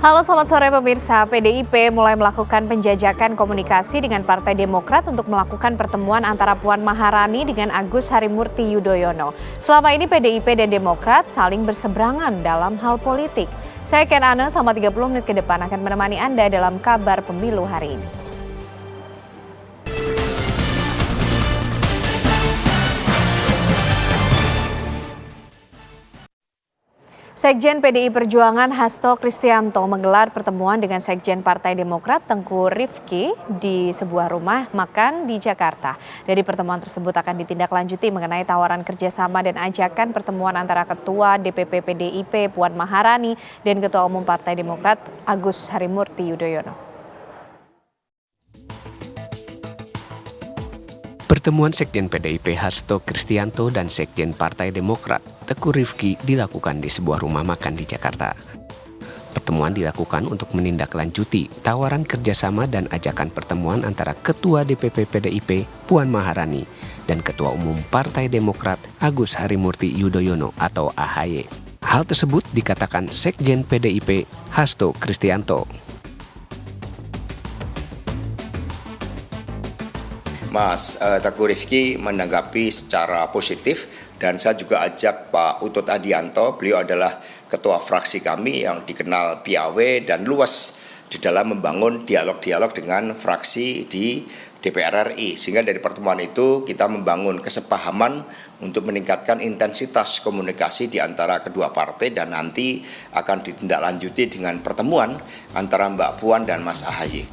Halo selamat sore pemirsa, PDIP mulai melakukan penjajakan komunikasi dengan Partai Demokrat untuk melakukan pertemuan antara Puan Maharani dengan Agus Harimurti Yudhoyono. Selama ini PDIP dan Demokrat saling berseberangan dalam hal politik. Saya Ken Ana, selama 30 menit ke depan akan menemani Anda dalam kabar pemilu hari ini. Sekjen PDI Perjuangan Hasto Kristianto menggelar pertemuan dengan Sekjen Partai Demokrat Tengku Rifki di sebuah rumah makan di Jakarta. Dari pertemuan tersebut akan ditindaklanjuti mengenai tawaran kerjasama dan ajakan pertemuan antara Ketua DPP PDIP Puan Maharani dan Ketua Umum Partai Demokrat Agus Harimurti Yudhoyono. Pertemuan Sekjen PDIP Hasto Kristianto dan Sekjen Partai Demokrat Tengku Rifki dilakukan di sebuah rumah makan di Jakarta. Pertemuan dilakukan untuk menindaklanjuti tawaran kerjasama dan ajakan pertemuan antara Ketua DPP PDIP Puan Maharani dan Ketua Umum Partai Demokrat Agus Harimurti Yudhoyono atau AHY. Hal tersebut dikatakan Sekjen PDIP Hasto Kristianto. Mas Tengku Rifki menanggapi secara positif dan saya juga ajak Pak Utut Adianto, beliau adalah ketua fraksi kami yang dikenal piawai dan luas di dalam membangun dialog-dialog dengan fraksi di DPR RI. Sehingga dari pertemuan itu kita membangun kesepahaman untuk meningkatkan intensitas komunikasi di antara kedua partai dan nanti akan ditindaklanjuti dengan pertemuan antara Mbak Puan dan Mas AHY.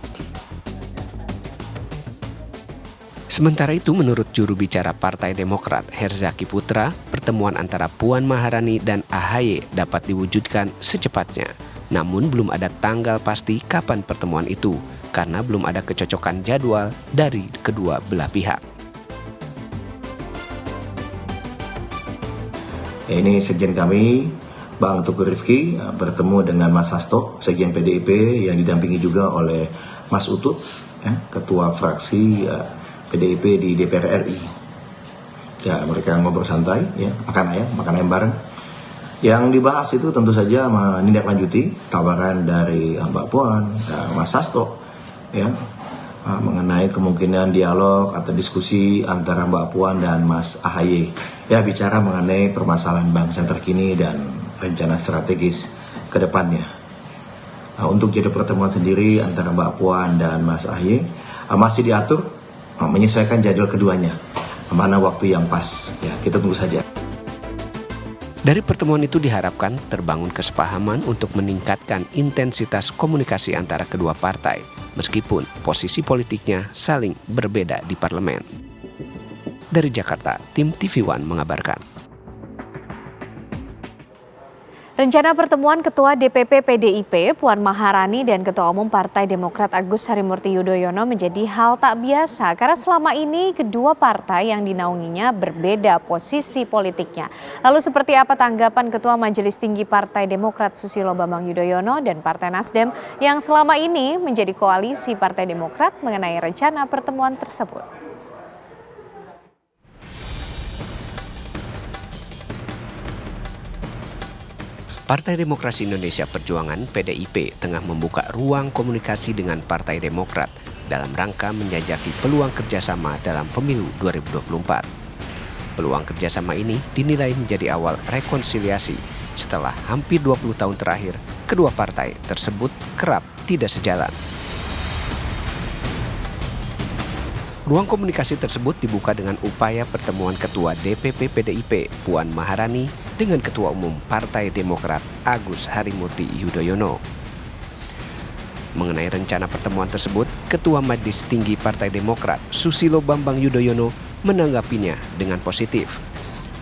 Sementara itu, menurut juru bicara Partai Demokrat Herzaki Putra, pertemuan antara Puan Maharani dan AHY dapat diwujudkan secepatnya. Namun belum ada tanggal pasti kapan pertemuan itu, karena belum ada kecocokan jadwal dari kedua belah pihak. Ini Sekjen kami, Bang Tengku Rifki, bertemu dengan Mas Hasto, Sekjen PDIP yang didampingi juga oleh Mas Utut, Ketua Fraksi PDIP di DPR RI. Ya, mereka ngobrol santai, makan ayam bareng. Yang dibahas itu tentu saja menindaklanjuti tawaran dari Mbak Puan, Mas Hasto, mengenai kemungkinan dialog atau diskusi antara Mbak Puan dan Mas AHY. Ya, bicara mengenai permasalahan bangsa terkini dan rencana strategis ke depannya. Untuk jadi pertemuan sendiri antara Mbak Puan dan Mas AHY masih diatur, menyesuaikan jadwal keduanya, mana waktu yang pas, kita tunggu saja. Dari pertemuan itu diharapkan terbangun kesepahaman untuk meningkatkan intensitas komunikasi antara kedua partai, meskipun posisi politiknya saling berbeda di parlemen. Dari Jakarta, tim TV One mengabarkan. Rencana pertemuan Ketua DPP PDIP Puan Maharani dan Ketua Umum Partai Demokrat Agus Harimurti Yudhoyono menjadi hal tak biasa karena selama ini kedua partai yang dinaunginya berbeda posisi politiknya. Lalu seperti apa tanggapan Ketua Majelis Tinggi Partai Demokrat Susilo Bambang Yudhoyono dan Partai Nasdem yang selama ini menjadi koalisi Partai Demokrat mengenai rencana pertemuan tersebut? Partai Demokrasi Indonesia Perjuangan (PDIP) tengah membuka ruang komunikasi dengan Partai Demokrat dalam rangka menjajaki peluang kerjasama dalam pemilu 2024. Peluang kerjasama ini dinilai menjadi awal rekonsiliasi setelah hampir 20 tahun terakhir kedua partai tersebut kerap tidak sejalan. Ruang komunikasi tersebut dibuka dengan upaya pertemuan Ketua DPP PDIP Puan Maharani dengan Ketua Umum Partai Demokrat Agus Harimurti Yudhoyono. Mengenai rencana pertemuan tersebut, Ketua Majelis Tinggi Partai Demokrat Susilo Bambang Yudhoyono menanggapinya dengan positif.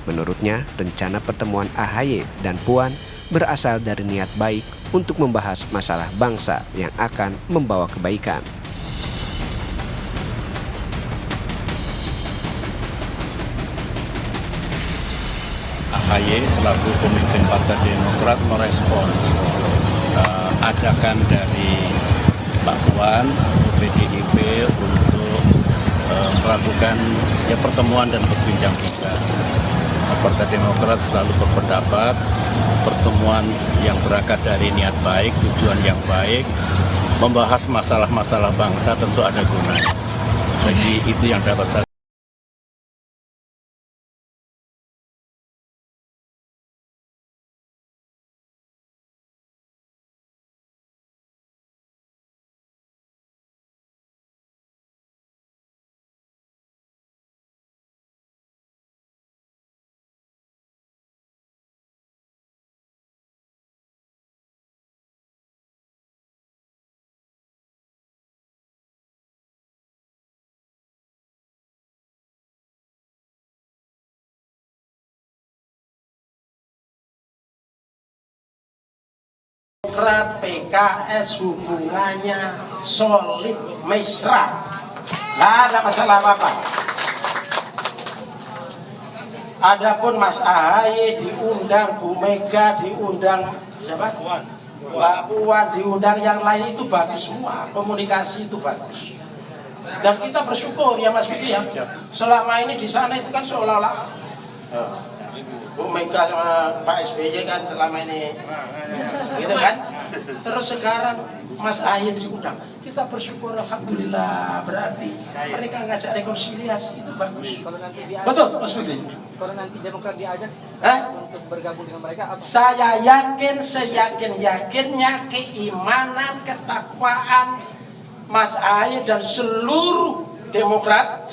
Menurutnya, rencana pertemuan AHY dan Puan berasal dari niat baik untuk membahas masalah bangsa yang akan membawa kebaikan. AHY selaku pemimpin Partai Demokrat merespon ajakan dari Mbak Puan PDIP untuk melakukan pertemuan dan berbincang-bincang. Partai Demokrat selalu berpendapat pertemuan yang berangkat dari niat baik, tujuan yang baik, membahas masalah-masalah bangsa tentu ada gunanya. Jadi itu yang dapat saya. Demokrat PKS hubungannya solid, mesra, nggak ada masalah apa-apa. Adapun Mas AHY diundang, Bu Mega diundang, siapa? Mbak Puan diundang, yang lain itu bagus semua, komunikasi itu bagus. Dan kita bersyukur ya Mas Widi ya, selama ini di sana itu kan seolah-olah Bu Mega sama Pak SBY kan selama ini gitu kan. Terus sekarang Mas AHY diundang, kita bersyukur alhamdulillah, berarti mereka ngajak rekonsiliasi itu bagus. Kalau nanti diajak, betul Mas Widi. Kalau nanti Demokrat diajak untuk bergabung dengan mereka, apa? Saya yakin, seyakin-yakinnya keimanan, ketakwaan Mas AHY dan seluruh Demokrat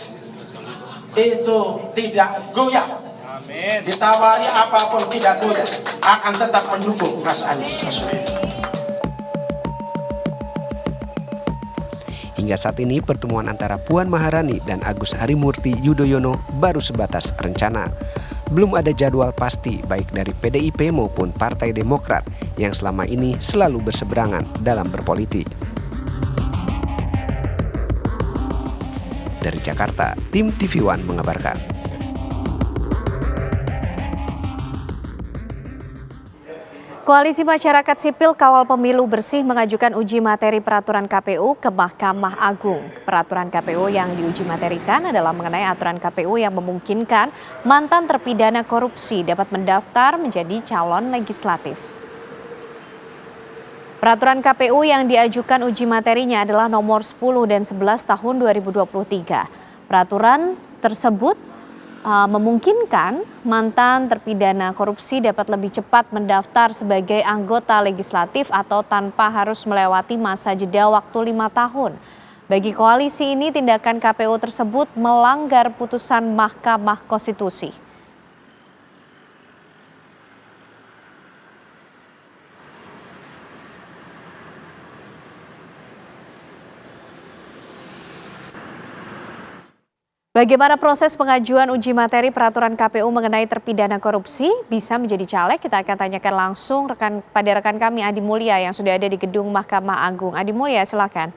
itu tidak goyah. Ditawari apapun tidak goyah, akan tetap mendukung Mas Anies Baswedan. Hingga saat ini pertemuan antara Puan Maharani dan Agus Harimurti Yudhoyono baru sebatas rencana. Belum ada jadwal pasti baik dari PDIP maupun Partai Demokrat yang selama ini selalu berseberangan dalam berpolitik. Dari Jakarta, tim TV One mengabarkan. Koalisi Masyarakat Sipil Kawal Pemilu Bersih mengajukan uji materi peraturan KPU ke Mahkamah Agung. Peraturan KPU yang diuji materikan adalah mengenai aturan KPU yang memungkinkan mantan terpidana korupsi dapat mendaftar menjadi calon legislatif. Peraturan KPU yang diajukan uji materinya adalah nomor 10 dan 11 tahun 2023. Peraturan tersebut memungkinkan mantan terpidana korupsi dapat lebih cepat mendaftar sebagai anggota legislatif atau tanpa harus melewati masa jeda waktu 5 tahun. Bagi koalisi ini, tindakan KPU tersebut melanggar putusan Mahkamah Konstitusi. Bagaimana proses pengajuan uji materi peraturan KPU mengenai terpidana korupsi bisa menjadi caleg? Kita akan tanyakan langsung pada rekan kami Adi Mulya yang sudah ada di gedung Mahkamah Agung. Adi Mulya, silakan.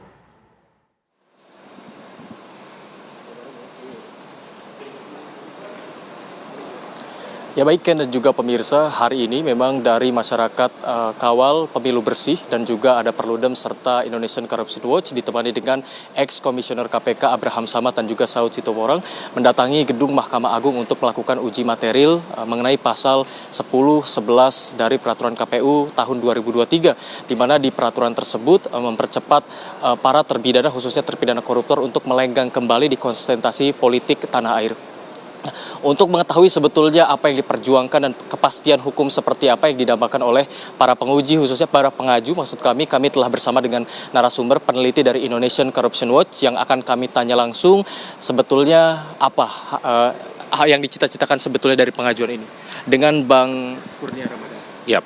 Ya baik Ken dan juga pemirsa, hari ini memang dari masyarakat Kawal Pemilu Bersih dan juga ada Perludem serta Indonesian Corruption Watch ditemani dengan ex-komisioner KPK Abraham Samad dan juga Saud Sitomorang mendatangi gedung Mahkamah Agung untuk melakukan uji material mengenai pasal 10-11 dari peraturan KPU tahun 2023, di mana di peraturan tersebut mempercepat para terpidana khususnya terpidana koruptor untuk melenggang kembali di konsentrasi politik tanah air. Untuk mengetahui sebetulnya apa yang diperjuangkan dan kepastian hukum seperti apa yang didambakan oleh para penguji, khususnya para pengaju, maksud kami telah bersama dengan narasumber peneliti dari Indonesian Corruption Watch yang akan kami tanya langsung sebetulnya apa yang dicita-citakan sebetulnya dari pengajuan ini. Dengan Bang Kurnia Ramadan. Ya,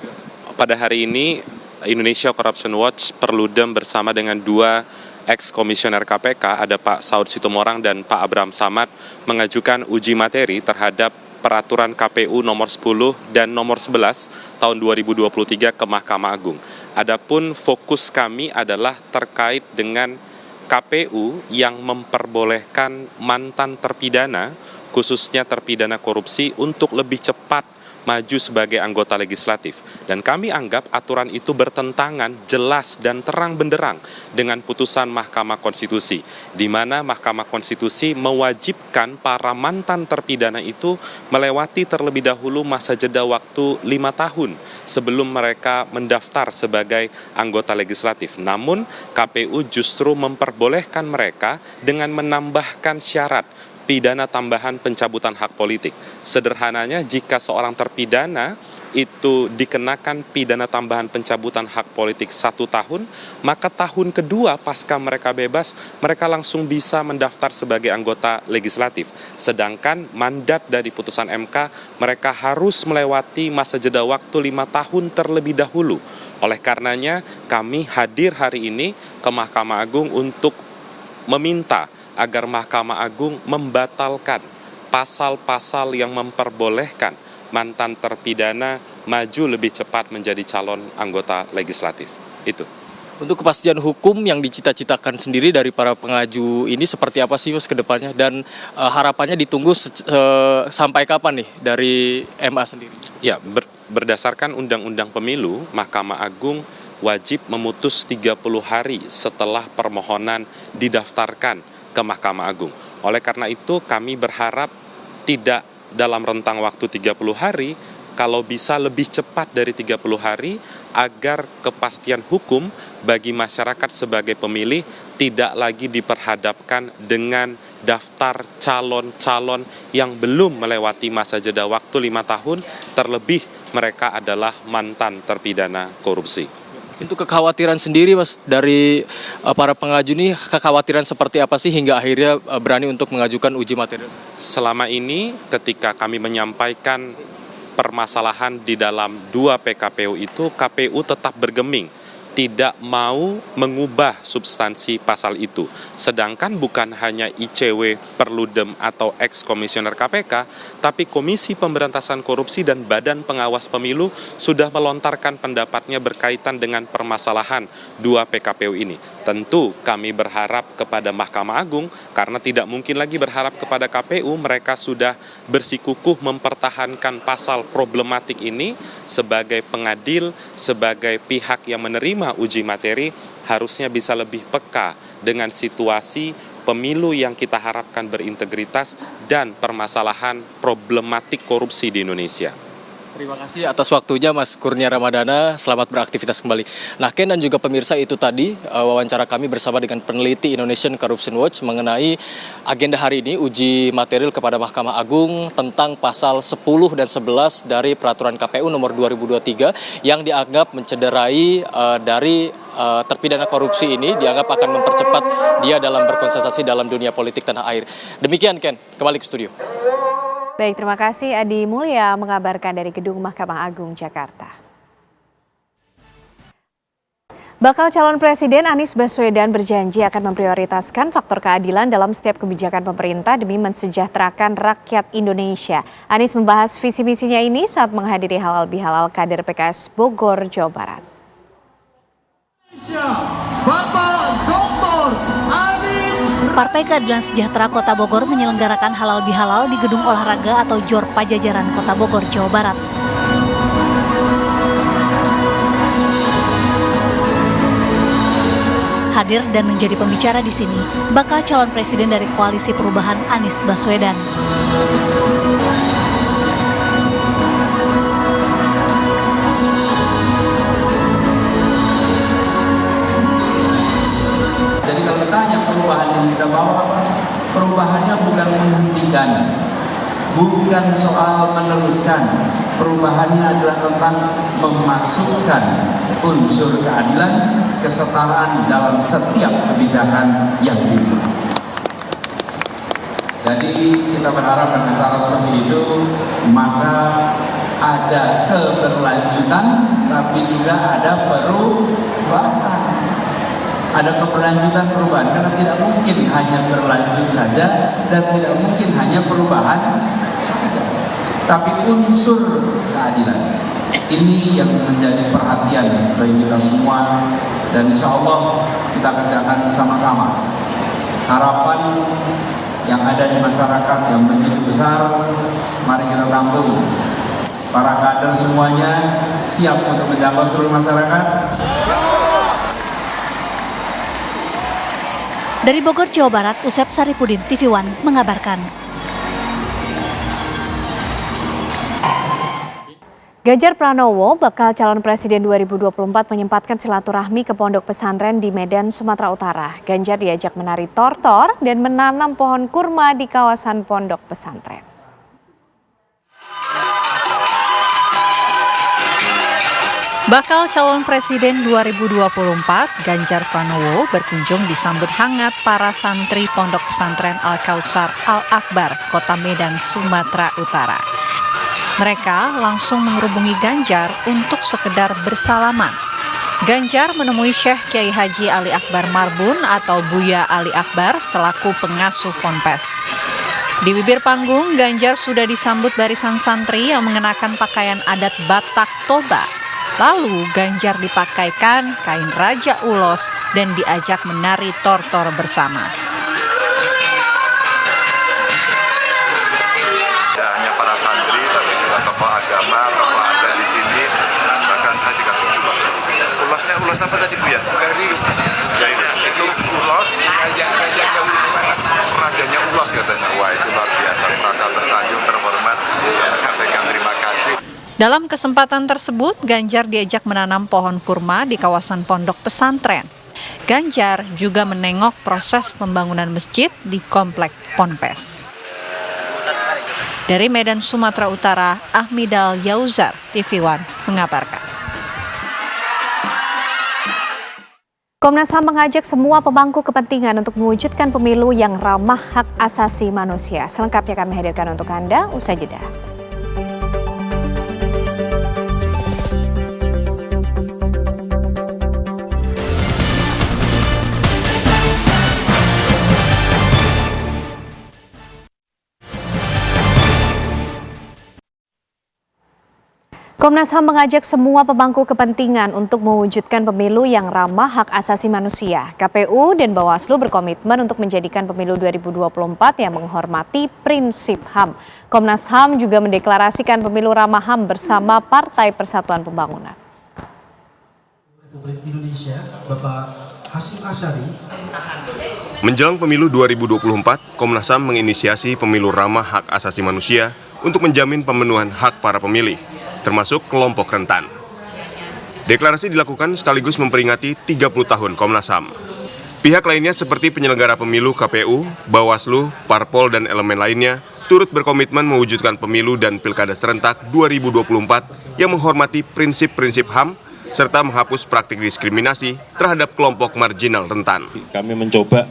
pada hari ini Indonesia Corruption Watch Perludem bersama dengan dua ex-komisioner KPK, ada Pak Saud Sitomorang dan Pak Abraham Samad, mengajukan uji materi terhadap peraturan KPU nomor 10 dan nomor 11 tahun 2023 ke Mahkamah Agung. Adapun fokus kami adalah terkait dengan KPU yang memperbolehkan mantan terpidana, khususnya terpidana korupsi, untuk lebih cepat maju sebagai anggota legislatif. Dan kami anggap aturan itu bertentangan jelas dan terang benderang dengan putusan Mahkamah Konstitusi, di mana Mahkamah Konstitusi mewajibkan para mantan terpidana itu melewati terlebih dahulu masa jeda waktu 5 tahun sebelum mereka mendaftar sebagai anggota legislatif. Namun KPU justru memperbolehkan mereka dengan menambahkan syarat pidana tambahan pencabutan hak politik. Sederhananya, jika seorang terpidana itu dikenakan pidana tambahan pencabutan hak politik 1 tahun, maka tahun kedua pasca mereka bebas, mereka langsung bisa mendaftar sebagai anggota legislatif. Sedangkan mandat dari putusan MK, mereka harus melewati masa jeda waktu 5 tahun terlebih dahulu. Oleh karenanya, kami hadir hari ini ke Mahkamah Agung untuk meminta agar Mahkamah Agung membatalkan pasal-pasal yang memperbolehkan mantan terpidana maju lebih cepat menjadi calon anggota legislatif. Itu. Untuk kepastian hukum yang dicita-citakan sendiri dari para pengaju ini seperti apa sih Mas ke depannya, dan harapannya ditunggu sampai kapan nih dari MA sendiri? Ya, berdasarkan Undang-Undang Pemilu, Mahkamah Agung wajib memutus 30 hari setelah permohonan didaftarkan ke Mahkamah Agung. Oleh karena itu kami berharap tidak dalam rentang waktu 30 hari, kalau bisa lebih cepat dari 30 hari, agar kepastian hukum bagi masyarakat sebagai pemilih tidak lagi diperhadapkan dengan daftar calon-calon yang belum melewati masa jeda waktu 5 tahun, terlebih mereka adalah mantan terpidana korupsi. Untuk kekhawatiran sendiri Mas dari para pengaju ini, kekhawatiran seperti apa sih hingga akhirnya berani untuk mengajukan uji material? Selama ini ketika kami menyampaikan permasalahan di dalam 2 PKPU itu, KPU tetap bergeming, tidak mau mengubah substansi pasal itu. Sedangkan bukan hanya ICW, Perludem atau ex-komisioner KPK, tapi Komisi Pemberantasan Korupsi dan Badan Pengawas Pemilu sudah melontarkan pendapatnya berkaitan dengan permasalahan 2 PKPU ini. Tentu kami berharap kepada Mahkamah Agung, karena tidak mungkin lagi berharap kepada KPU, mereka sudah bersikukuh mempertahankan pasal problematik ini sebagai pengadil, sebagai pihak yang menerima uji materi, harusnya bisa lebih peka dengan situasi pemilu yang kita harapkan berintegritas dan permasalahan problematik korupsi di Indonesia. Terima kasih atas waktunya Mas Kurnia Ramadana, selamat beraktivitas kembali. Nah Ken dan juga pemirsa, itu tadi wawancara kami bersama dengan peneliti Indonesian Corruption Watch mengenai agenda hari ini uji material kepada Mahkamah Agung tentang pasal 10 dan 11 dari peraturan KPU nomor 2023 yang dianggap mencederai dari terpidana korupsi ini, dianggap akan mempercepat dia dalam berkonsentrasi dalam dunia politik tanah air. Demikian Ken, kembali ke studio. Baik, terima kasih Adi Mulya mengabarkan dari Gedung Mahkamah Agung Jakarta. Bakal calon Presiden Anies Baswedan berjanji akan memprioritaskan faktor keadilan dalam setiap kebijakan pemerintah demi mensejahterakan rakyat Indonesia. Anies membahas visi misinya ini saat menghadiri halal bihalal kader PKS Bogor, Jawa Barat. Partai Keadilan Sejahtera Kota Bogor menyelenggarakan halal bihalal di Gedung Olahraga atau JOR Pajajaran Kota Bogor, Jawa Barat. Hadir dan menjadi pembicara di sini bakal calon presiden dari Koalisi Perubahan Anies Baswedan. Jadi kalau ditanya perubahan yang kita bawa apa? Perubahannya bukan menghentikan, bukan soal meneruskan. Perubahannya adalah tentang memasukkan unsur keadilan, kesetaraan dalam setiap kebijakan yang dibuat. Jadi kita berharap dengan cara seperti itu, maka ada keberlanjutan, tapi juga ada perubahan. Ada keberlanjutan perubahan, karena tidak mungkin hanya berlanjut saja dan tidak mungkin hanya perubahan saja, tapi unsur keadilan ini yang menjadi perhatian bagi kita semua, dan insya Allah kita kerjakan sama-sama. Harapan yang ada di masyarakat yang begitu besar, mari kita tampung para kader semuanya siap untuk menjangkau seluruh masyarakat. Dari Bogor, Jawa Barat, Usep Saripudin, TV One mengabarkan. Ganjar Pranowo, bakal calon presiden 2024, menyempatkan silaturahmi ke pondok pesantren di Medan, Sumatera Utara. Ganjar diajak menari tortor dan menanam pohon kurma di kawasan pondok pesantren. Bakal calon presiden 2024, Ganjar Pranowo berkunjung disambut hangat para santri pondok pesantren Al-Kautsar Al-Akbar, Kota Medan, Sumatera Utara. Mereka langsung mengerubungi Ganjar untuk sekedar bersalaman. Ganjar menemui Syekh Kiai Haji Ali Akbar Marbun atau Buya Ali Akbar selaku pengasuh Ponpes. Di bibir panggung, Ganjar sudah disambut barisan santri yang mengenakan pakaian adat Batak Toba. Lalu Ganjar dipakaikan kain Raja Ulos dan diajak menari tortor bersama. Tidak hanya para santri, tapi juga tokoh agama, tokoh adat di sini. Bahkan saya dikasih ulos. Ulosnya ulos apa tadi Bu ya? Itu ulos, rajanya ulos katanya. Wah, itu luar biasa, merasa tersanjung, terhormat. Katakan terima kasih. Dalam kesempatan tersebut, Ganjar diajak menanam pohon kurma di kawasan pondok pesantren. Ganjar juga menengok proses pembangunan masjid di komplek Ponpes. Dari Medan, Sumatera Utara, Ahmidal Yauzar, TV One mengabarkan. Komnas HAM mengajak semua pemangku kepentingan untuk mewujudkan pemilu yang ramah hak asasi manusia. Selengkapnya kami hadirkan untuk Anda, usai jeda. Komnas HAM mengajak semua pemangku kepentingan untuk mewujudkan pemilu yang ramah hak asasi manusia. KPU dan Bawaslu berkomitmen untuk menjadikan pemilu 2024 yang menghormati prinsip HAM. Komnas HAM juga mendeklarasikan pemilu ramah HAM bersama Partai Persatuan Pembangunan. Republik Indonesia, Bapak Hasyim Asyari. Menjelang pemilu 2024, Komnas HAM menginisiasi pemilu ramah hak asasi manusia untuk menjamin pemenuhan hak para pemilih, termasuk kelompok rentan. Deklarasi dilakukan sekaligus memperingati 30 tahun Komnas HAM. Pihak lainnya seperti penyelenggara pemilu KPU, Bawaslu, Parpol, dan elemen lainnya turut berkomitmen mewujudkan pemilu dan pilkada serentak 2024 yang menghormati prinsip-prinsip HAM serta menghapus praktik diskriminasi terhadap kelompok marginal rentan. Kami mencoba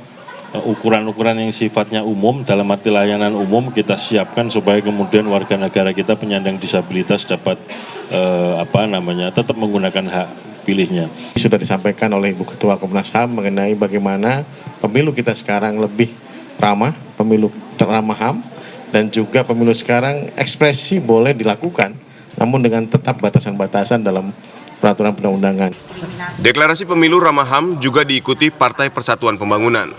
ukuran-ukuran yang sifatnya umum, dalam arti layanan umum kita siapkan supaya kemudian warga negara kita penyandang disabilitas dapat tetap menggunakan hak pilihnya. Sudah disampaikan oleh Ibu Ketua Komnas HAM mengenai bagaimana pemilu kita sekarang lebih ramah, pemilu ramah HAM, dan juga pemilu sekarang ekspresi boleh dilakukan, namun dengan tetap batasan-batasan dalam peraturan perundang-undangan. Deklarasi pemilu ramah HAM juga diikuti Partai Persatuan Pembangunan.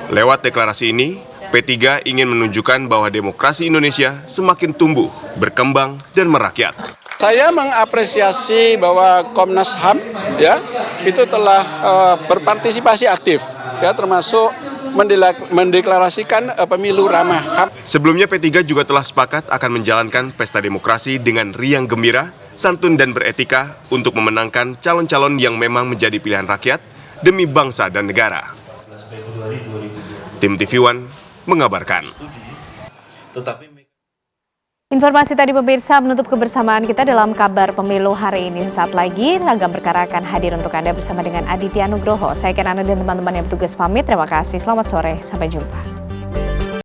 Lewat deklarasi ini, P3 ingin menunjukkan bahwa demokrasi Indonesia semakin tumbuh, berkembang, dan merakyat. Saya mengapresiasi bahwa Komnas HAM itu telah berpartisipasi aktif, termasuk mendeklarasikan pemilu ramah HAM. Sebelumnya P3 juga telah sepakat akan menjalankan pesta demokrasi dengan riang gembira, santun dan beretika untuk memenangkan calon-calon yang memang menjadi pilihan rakyat demi bangsa dan negara. Tim TV One mengabarkan. Informasi tadi pemirsa menutup kebersamaan kita dalam kabar pemilu hari ini. Sesaat lagi Lagam Perkara akan hadir untuk Anda bersama dengan Aditya Nugroho. Saya Ken Ana dan teman-teman yang bertugas pamit. Terima kasih, selamat sore, sampai jumpa.